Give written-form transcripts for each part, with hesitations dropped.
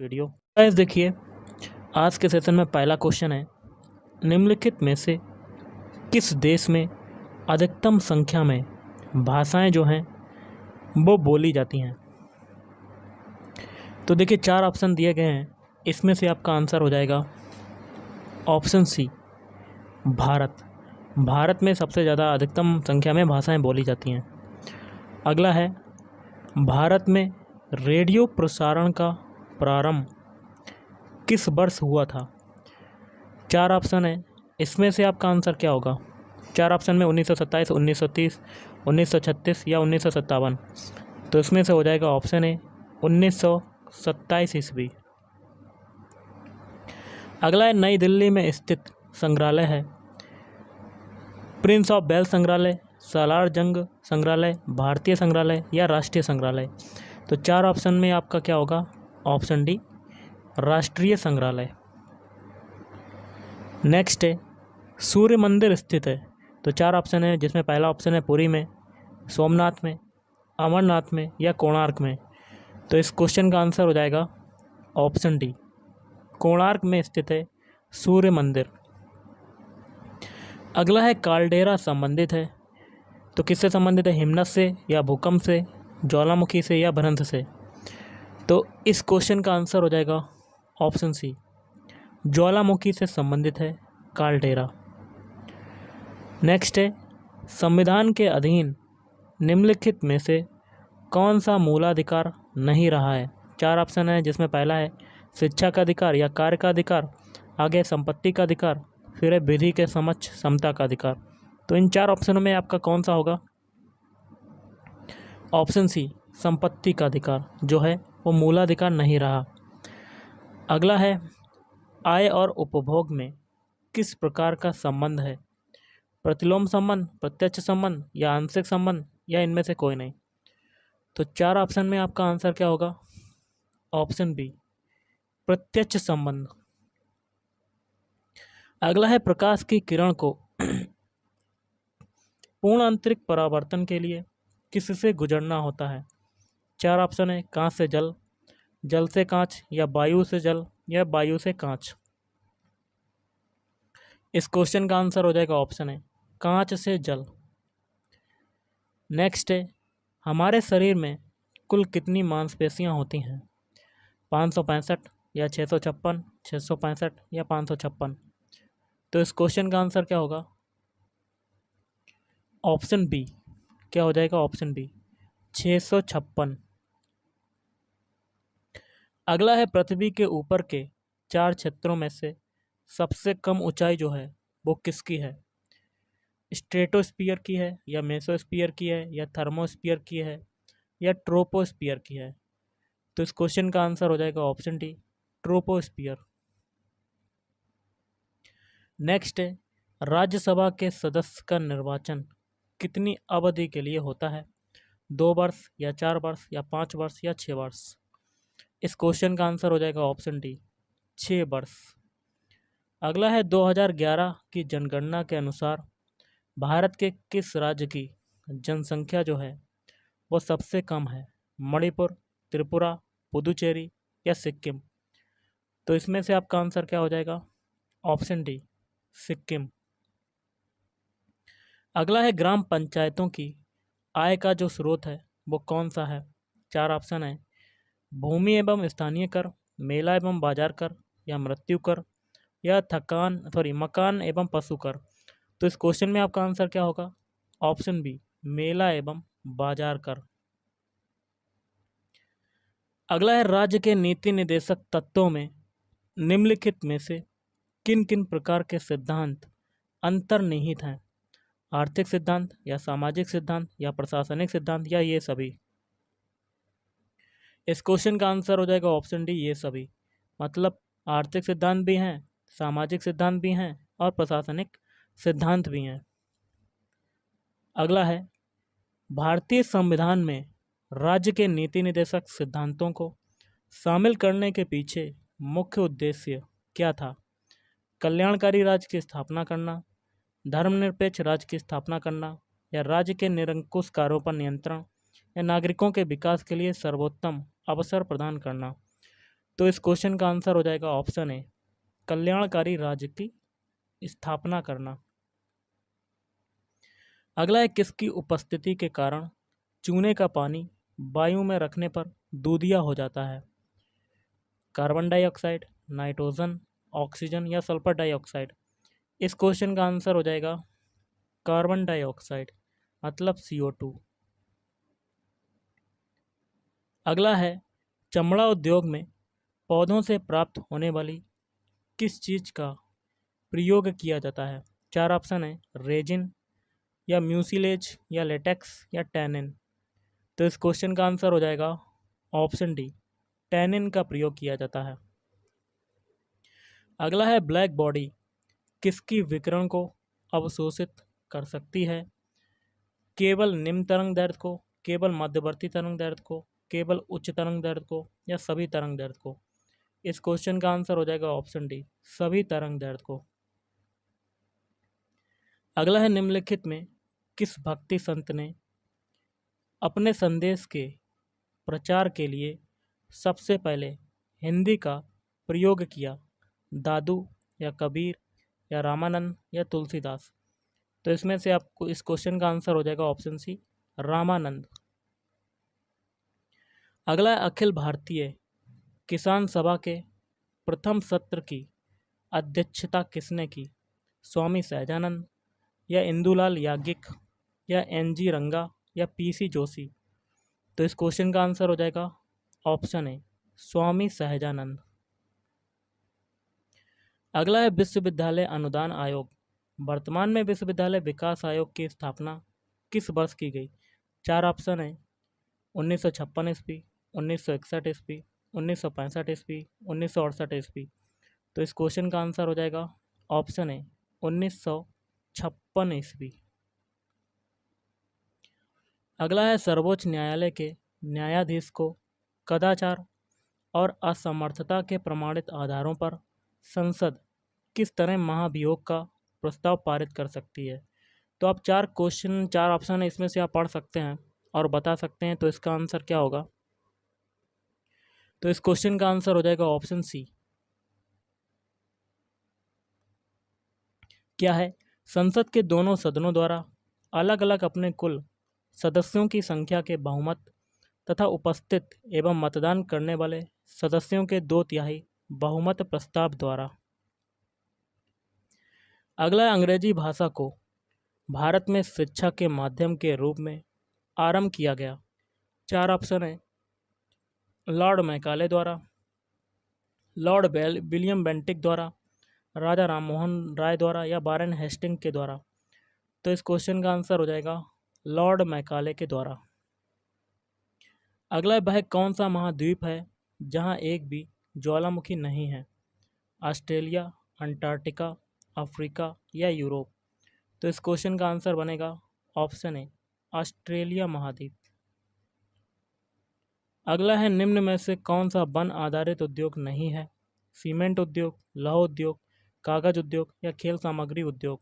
Video guys देखिए, आज के सेशन में पहला क्वेश्चन है, निम्नलिखित में से किस देश में अधिकतम संख्या में भाषाएं जो हैं वो बोली जाती हैं। तो देखिए 4 ऑप्शन दिए गए हैं, इसमें से आपका आंसर हो जाएगा ऑप्शन सी, भारत। भारत में सबसे ज़्यादा अधिकतम संख्या में भाषाएं बोली जाती हैं। अगला है, भारत में रेडियो प्रसारण का प्रारंभ किस वर्ष हुआ था। 4 ऑप्शन है, इसमें से आपका आंसर क्या होगा। 4 ऑप्शन में 1927, 1930, 1936 या 1957। तो इसमें से हो जाएगा ऑप्शन ए 1927 ईस्वी। अगला है, नई दिल्ली में स्थित संग्रहालय है प्रिंस ऑफ वेल्स संग्रहालय, सालार जंग संग्रहालय, भारतीय संग्रहालय या राष्ट्रीय संग्रहालय। तो 4 ऑप्शन में आपका क्या होगा, ऑप्शन डी राष्ट्रीय संग्रहालय। नेक्स्ट है, सूर्य मंदिर स्थित है। तो 4 ऑप्शन है, जिसमें पहला ऑप्शन है पुरी में, सोमनाथ में, अमरनाथ में या कोणार्क में। तो इस क्वेश्चन का आंसर हो जाएगा ऑप्शन डी, कोणार्क में स्थित है सूर्य मंदिर। अगला है, काल्डेरा संबंधित है। तो किससे संबंधित है, हिमनद से या भूकंप से, ज्वालामुखी से या भ्रंश से। तो इस क्वेश्चन का आंसर हो जाएगा ऑप्शन सी, ज्वालामुखी से संबंधित है काल्डेरा। नेक्स्ट है, संविधान के अधीन निम्नलिखित में से कौन सा मूलाधिकार नहीं रहा है। 4 ऑप्शन है, जिसमें पहला है शिक्षा का अधिकार या कार्य का अधिकार, आगे संपत्ति का अधिकार, फिर है विधि के समक्ष समता का अधिकार। तो इन 4 ऑप्शनों में आपका कौन सा होगा, ऑप्शन सी, संपत्ति का अधिकार जो है वो मूलाधिकार नहीं रहा। अगला है, आय और उपभोग में किस प्रकार का संबंध है, प्रतिलोम संबंध, प्रत्यक्ष संबंध या आंशिक संबंध या इनमें से कोई नहीं। तो 4 ऑप्शन में आपका आंसर क्या होगा, ऑप्शन बी, प्रत्यक्ष संबंध। अगला है, प्रकाश की किरण को पूर्ण आंतरिक परावर्तन के लिए किससे गुजरना होता है। 4 ऑप्शन है, कांच से जल, जल से कांच या वायु से जल या वायु से कांच। इस क्वेश्चन का आंसर हो जाएगा ऑप्शन है, कांच से जल। नेक्स्ट है, हमारे शरीर में कुल कितनी मांसपेशियां होती हैं, 565 या 656, 665 या 556। तो इस क्वेश्चन का आंसर क्या होगा, ऑप्शन बी, क्या हो जाएगा, ऑप्शन बी, 656। अगला है, पृथ्वी के ऊपर के 4 क्षेत्रों में से सबसे कम ऊंचाई जो है वो किसकी है, स्ट्रेटोस्फीयर की है या मेसोस्फीयर की है या थर्मोस्फीयर की है या ट्रोपोस्फीयर की है। तो इस क्वेश्चन का आंसर हो जाएगा ऑप्शन डी, ट्रोपोस्फीयर। नेक्स्ट है, राज्यसभा के सदस्य का निर्वाचन कितनी अवधि के लिए होता है, 2 वर्ष या 4 वर्ष या 5 वर्ष या 6 वर्ष। इस क्वेश्चन का आंसर हो जाएगा ऑप्शन डी, 6 वर्ष। अगला है, 2011 की जनगणना के अनुसार भारत के किस राज्य की जनसंख्या जो है वो सबसे कम है, मणिपुर, त्रिपुरा, पुदुचेरी या सिक्किम। तो इसमें से आपका आंसर क्या हो जाएगा, ऑप्शन डी, सिक्किम। अगला है, ग्राम पंचायतों की आय का जो स्रोत है वो कौन सा है। 4 ऑप्शन है, भूमि एवं स्थानीय कर, मेला एवं बाजार कर या मृत्यु कर या मकान एवं पशु कर। तो इस क्वेश्चन में आपका आंसर क्या होगा, ऑप्शन बी, मेला एवं बाजार कर। अगला है, राज्य के नीति निर्देशक तत्वों में निम्नलिखित में से किन किन प्रकार के सिद्धांत अंतर्निहित हैं, आर्थिक सिद्धांत या सामाजिक सिद्धांत या प्रशासनिक सिद्धांत या ये सभी। इस क्वेश्चन का आंसर हो जाएगा ऑप्शन डी, ये सभी। मतलब आर्थिक सिद्धांत भी हैं, सामाजिक सिद्धांत भी हैं और प्रशासनिक सिद्धांत भी हैं। अगला है, भारतीय संविधान में राज्य के नीति निर्देशक सिद्धांतों को शामिल करने के पीछे मुख्य उद्देश्य क्या था, कल्याणकारी राज्य की स्थापना करना, धर्मनिरपेक्ष राज्य की स्थापना करना या राज्य के निरंकुश कार्यों पर नियंत्रण या नागरिकों के विकास के लिए सर्वोत्तम अवसर प्रदान करना। तो इस क्वेश्चन का आंसर हो जाएगा ऑप्शन ए, कल्याणकारी राज्य की स्थापना करना। अगला है, किसकी उपस्थिति के कारण चूने का पानी वायु में रखने पर दूधिया हो जाता है? कार्बन डाइऑक्साइड, नाइट्रोजन, ऑक्सीजन या सल्फर डाइऑक्साइड? इस क्वेश्चन का आंसर हो जाएगा कार्बन डाइऑक्साइड, मतलब CO2। अगला है, चमड़ा उद्योग में पौधों से प्राप्त होने वाली किस चीज़ का प्रयोग किया जाता है? 4 ऑप्शन है, रेजिन या म्यूसिलेज या लेटेक्स या टैनिन? तो इस क्वेश्चन का आंसर हो जाएगा ऑप्शन डी, टैनिन का प्रयोग किया जाता है। अगला है, ब्लैक बॉडी किसकी विकिरण को अवशोषित कर सकती है? केवल निम्न तरंग दैर्ध्य को, केवल मध्यवर्ती तरंग दैर्ध्य को, केवल उच्च तरंग दैर्ध्य को या सभी तरंग दैर्ध्य को? इस क्वेश्चन का आंसर हो जाएगा ऑप्शन डी, सभी तरंग दैर्ध्य को। अगला है, निम्नलिखित में किस भक्ति संत ने अपने संदेश के प्रचार के लिए सबसे पहले हिंदी का प्रयोग किया? दादू या कबीर या रामानंद या तुलसीदास? तो इसमें से आपको इस क्वेश्चन का आंसर हो जाएगा ऑप्शन सी, रामानंद। अगला है, अखिल भारतीय किसान सभा के प्रथम सत्र की अध्यक्षता किसने की? स्वामी सहजानंद या इंदुलाल याज्ञिक या NG रंगा या PC जोशी? तो इस क्वेश्चन का आंसर हो जाएगा ऑप्शन ए, स्वामी सहजानंद। अगला है, विश्वविद्यालय अनुदान आयोग। वर्तमान में विश्वविद्यालय विकास आयोग की स्थापना किस वर्ष की गई? 4 ऑप्शन है, 1956 ईस्वी, 1961 ईस्वी, 1965 ईस्वी, 1968 ईस्वी? तो इस क्वेश्चन का आंसर हो जाएगा ऑप्शन ए, 1956 ईस्वी। अगला है, सर्वोच्च न्यायालय के न्यायाधीश को कदाचार और असमर्थता के प्रमाणित आधारों पर संसद किस तरह महाभियोग का प्रस्ताव पारित कर सकती है? तो आप 4 ऑप्शन है, इसमें से आप पढ़ सकते हैं और बता सकते हैं तो इसका आंसर क्या होगा। तो इस क्वेश्चन का आंसर हो जाएगा ऑप्शन सी। क्या है? संसद के दोनों सदनों द्वारा अलग अलग अपने कुल सदस्यों की संख्या के बहुमत तथा उपस्थित एवं मतदान करने वाले सदस्यों के 2/3 बहुमत प्रस्ताव द्वारा। अगला, अंग्रेजी भाषा को भारत में शिक्षा के माध्यम के रूप में आरंभ किया गया। 4 ऑप्शन है, लॉर्ड मैकाले द्वारा, लॉर्ड विलियम बेंटिक द्वारा, राजा राममोहन राय द्वारा या वारेन हेस्टिंग के द्वारा? तो इस क्वेश्चन का आंसर हो जाएगा लॉर्ड मैकाले के द्वारा। अगला, वह कौन सा महाद्वीप है जहां एक भी ज्वालामुखी नहीं है? ऑस्ट्रेलिया, अंटार्कटिका, अफ्रीका या यूरोप? तो इस क्वेश्चन का आंसर बनेगा ऑप्शन ए, ऑस्ट्रेलिया महाद्वीप। अगला है, निम्न में से कौन सा वन आधारित उद्योग नहीं है? सीमेंट उद्योग, लौह उद्योग, कागज उद्योग या खेल सामग्री उद्योग?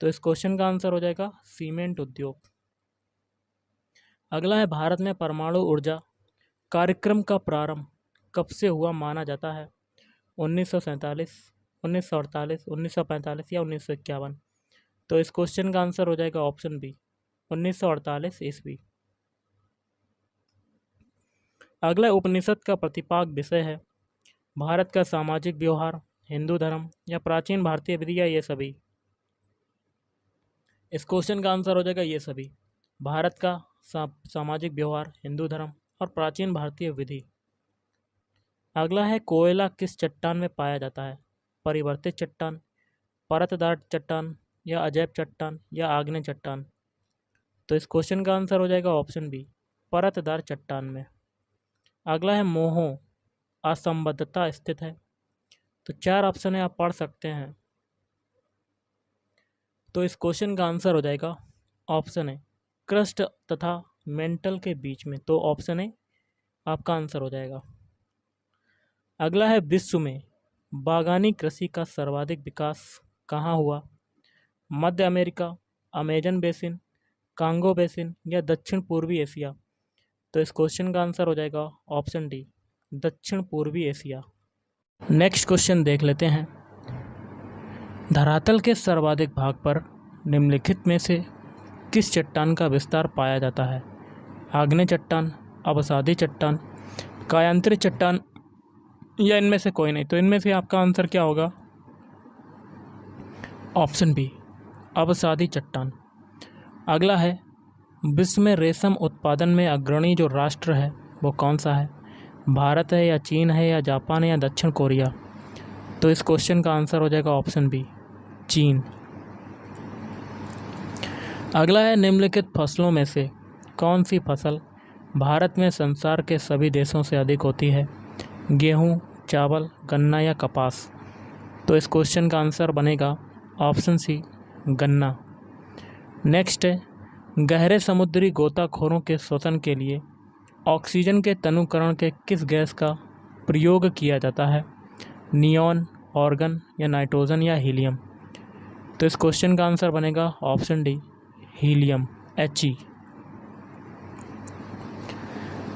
तो इस क्वेश्चन का आंसर हो जाएगा सीमेंट उद्योग। अगला है, भारत में परमाणु ऊर्जा कार्यक्रम का प्रारंभ कब से हुआ माना जाता है? 1947, 1948, 1945 या 1951? तो इस क्वेश्चन का आंसर हो जाएगा ऑप्शन बी, 1948 ईस्वी। अगला, उपनिषद का प्रतिपाद्य विषय है भारत का सामाजिक व्यवहार, हिंदू धर्म या प्राचीन भारतीय विधि या ये सभी? इस क्वेश्चन का आंसर हो जाएगा ये सभी, भारत का सामाजिक व्यवहार, हिंदू धर्म और प्राचीन भारतीय विधि। अगला है, कोयला किस चट्टान में पाया जाता है? परिवर्तित चट्टान, परतदार चट्टान या अजैब चट्टान या आग्नेय चट्टान? तो इस क्वेश्चन का आंसर हो जाएगा ऑप्शन बी, परतदार चट्टान में। अगला है, मोहो असंबद्धता स्थित है। तो 4 ऑप्शन है, आप पढ़ सकते हैं। तो इस क्वेश्चन का आंसर हो जाएगा ऑप्शन है, क्रस्ट तथा मेंटल के बीच में। तो ऑप्शन है आपका आंसर हो जाएगा। अगला है, विश्व में बागानी कृषि का सर्वाधिक विकास कहाँ हुआ? मध्य America, Amazon basin, Congo basin या दक्षिण पूर्वी एशिया? तो इस क्वेश्चन का आंसर हो जाएगा ऑप्शन डी, दक्षिण पूर्वी एशिया। नेक्स्ट क्वेश्चन देख लेते हैं। धरातल के सर्वाधिक भाग पर निम्नलिखित में से किस चट्टान का विस्तार पाया जाता है? आग्नेय चट्टान, अवसादी चट्टान, कायांतरित चट्टान या इनमें से कोई नहीं। तो इनमें से आपका आंसर क्या होगा? ऑप्शन बी, अवसादी चट्टान। अगला है, विश्व में रेशम उत्पादन में अग्रणी जो राष्ट्र है वो कौन सा है? भारत है या चीन है या जापान है या दक्षिण कोरिया? तो इस क्वेश्चन का आंसर हो जाएगा ऑप्शन बी, चीन। अगला है, निम्नलिखित फसलों में से कौन सी फसल भारत में संसार के सभी देशों से अधिक होती है? गेहूँ, चावल, गन्ना या कपास? तो इस क्वेश्चन का आंसर बनेगा ऑप्शन सी, गन्ना। नेक्स्ट है, गहरे समुद्री गोताखोरों के श्वसन के लिए ऑक्सीजन के तनुकरण के किस गैस का प्रयोग किया जाता है? नियॉन, ऑर्गन या नाइट्रोजन या हीलियम? तो इस क्वेश्चन का आंसर बनेगा ऑप्शन डी, हीलियम, He।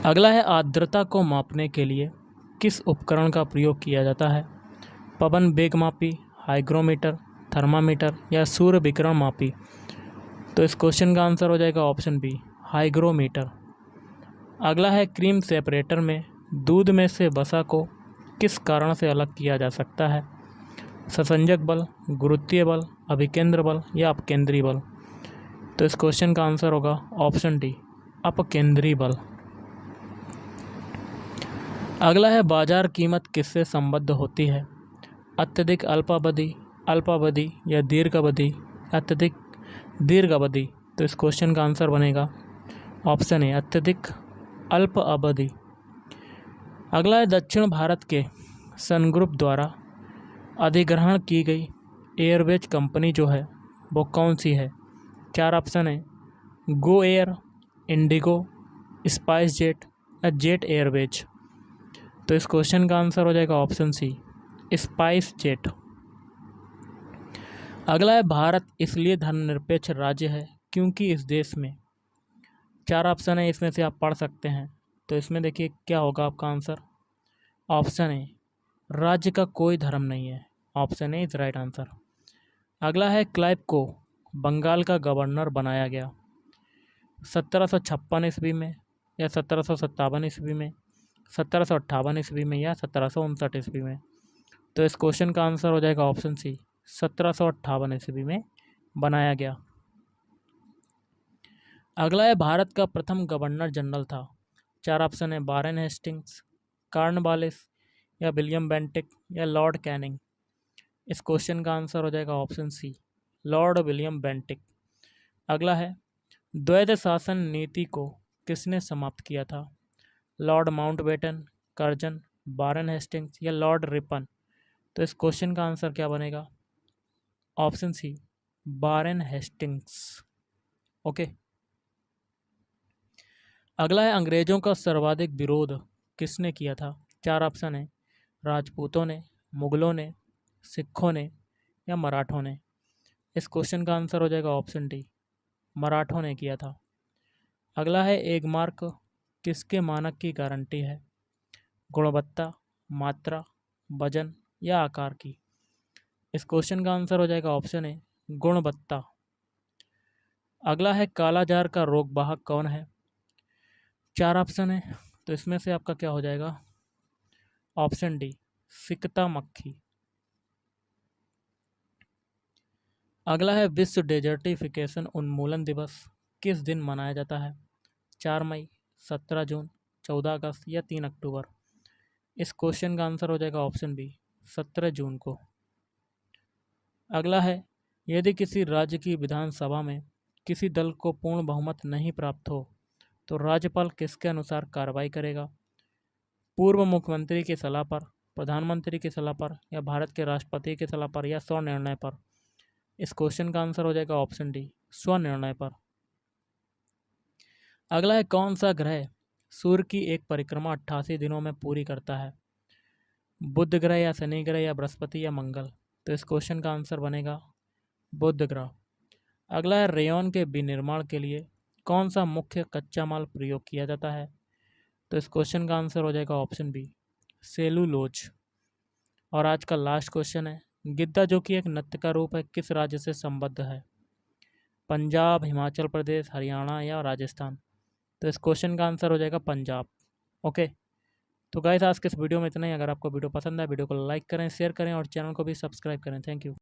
अगला है, आर्द्रता को मापने के लिए किस उपकरण का प्रयोग किया जाता है? पवन वेग मापी, हाइग्रोमीटर, थर्मामीटर या सूर्य विकिरण मापी? तो इस क्वेश्चन का आंसर हो जाएगा ऑप्शन बी, हाइग्रोमीटर। अगला है, क्रीम सेपरेटर में दूध में से वसा को किस कारण से अलग किया जा सकता है? ससंजक बल, गुरुत्वीय बल, अभिकेंद्र बल या अपकेंद्री बल? तो इस क्वेश्चन का आंसर होगा ऑप्शन डी, अपकेंद्री बल। अगला है, बाजार कीमत किससे संबद्ध होती है? अत्यधिक अल्पावधि, अल्पावधि या दीर्घ अवधि, अत्यधिक दीर्घ अवधि? तो इस क्वेश्चन का आंसर बनेगा ऑप्शन ए, अत्यधिक अल्प अवधि। अगला है, दक्षिण भारत के सन ग्रुप द्वारा अधिग्रहण की गई एयरवेज कंपनी जो है वो कौन सी है? 4 ऑप्शन है, Go Air, Indigo, spice jet या जेट एयरवेज? तो इस क्वेश्चन का आंसर हो जाएगा ऑप्शन सी, स्पाइस जेट। अगला है, भारत इसलिए धर्मनिरपेक्ष राज्य है क्योंकि इस देश में 4 ऑप्शन है, इसमें से आप पढ़ सकते हैं। तो इसमें देखिए क्या होगा आपका आंसर, ऑप्शन ए, राज्य का कोई धर्म नहीं है। Option A is right answer. अगला है, क्लाइव को बंगाल का गवर्नर बनाया गया 1756 ईस्वी में या 1757 ईस्वी में, 1758 ईस्वी में या 1759 ईस्वी में? तो इस क्वेश्चन का आंसर हो जाएगा ऑप्शन सी, 1758 ईस्वी में बनाया गया। अगला है, भारत का प्रथम गवर्नर जनरल था। 4 ऑप्शन है, वारेन हेस्टिंग्स, कॉर्नवालिस या विलियम बेंटिक या लॉर्ड कैनिंग? इस क्वेश्चन का आंसर हो जाएगा option C, Lord William Bentinck. अगला है, द्वैध शासन नीति को किसने समाप्त किया था? Lord Mountbatten, Curzon, Warren Hastings या लॉर्ड रिपन? तो इस क्वेश्चन का आंसर क्या बनेगा? Option C, Warren Hastings. Okay. अगला है, अंग्रेजों का सर्वाधिक विरोध किसने किया था? 4 ऑप्शन है, राजपूतों ने, मुगलों ने, सिखों ने या मराठों ने? इस क्वेश्चन का आंसर हो जाएगा ऑप्शन डी, मराठों ने किया था। अगला है, एक मार्क किसके मानक की गारंटी है? गुणवत्ता, मात्रा, वजन या आकार की? इस क्वेश्चन का आंसर हो जाएगा ऑप्शन ए, गुणवत्ता। अगला है, कालाजार का रोगवाहक कौन है? 4 ऑप्शन है, तो इसमें से आपका क्या हो जाएगा? ऑप्शन डी, सिकता मक्खी। अगला है, विश्व डेजर्टिफिकेशन उन्मूलन दिवस किस दिन मनाया जाता है? 4 मई, 17 जून, 14 अगस्त या 3 अक्टूबर? इस क्वेश्चन का आंसर हो जाएगा ऑप्शन बी, 17 जून को। अगला है, यदि किसी राज्य की विधानसभा में किसी दल को पूर्ण बहुमत नहीं प्राप्त हो तो राज्यपाल किसके अनुसार कार्रवाई करेगा? पूर्व मुख्यमंत्री की सलाह पर, प्रधानमंत्री की सलाह पर या भारत के राष्ट्रपति की सलाह पर या स्वनिर्णय पर? इस क्वेश्चन का आंसर हो जाएगा ऑप्शन डी, स्वनिर्णय पर। अगला है, कौन सा ग्रह सूर्य की एक परिक्रमा 88 दिनों में पूरी करता है? बुध ग्रह या शनि ग्रह या बृहस्पति या मंगल? तो इस क्वेश्चन का आंसर बनेगा बुध ग्रह। अगला है, रेयॉन के विनिर्माण के लिए कौन सा मुख्य कच्चा माल प्रयोग किया जाता है? तो इस क्वेश्चन का आंसर हो जाएगा ऑप्शन बी, सेलुलोज। और आज का लास्ट क्वेश्चन है, गिद्दा जो कि एक नृत्य का रूप है किस राज्य से संबद्ध है? पंजाब, हिमाचल प्रदेश, हरियाणा या राजस्थान? तो इस क्वेश्चन का आंसर हो जाएगा पंजाब। ओके, तो गाइस आज के इस वीडियो में इतना ही। अगर आपको वीडियो पसंद है, वीडियो को लाइक करें, शेयर करें और चैनल को भी सब्सक्राइब करें। Thank you.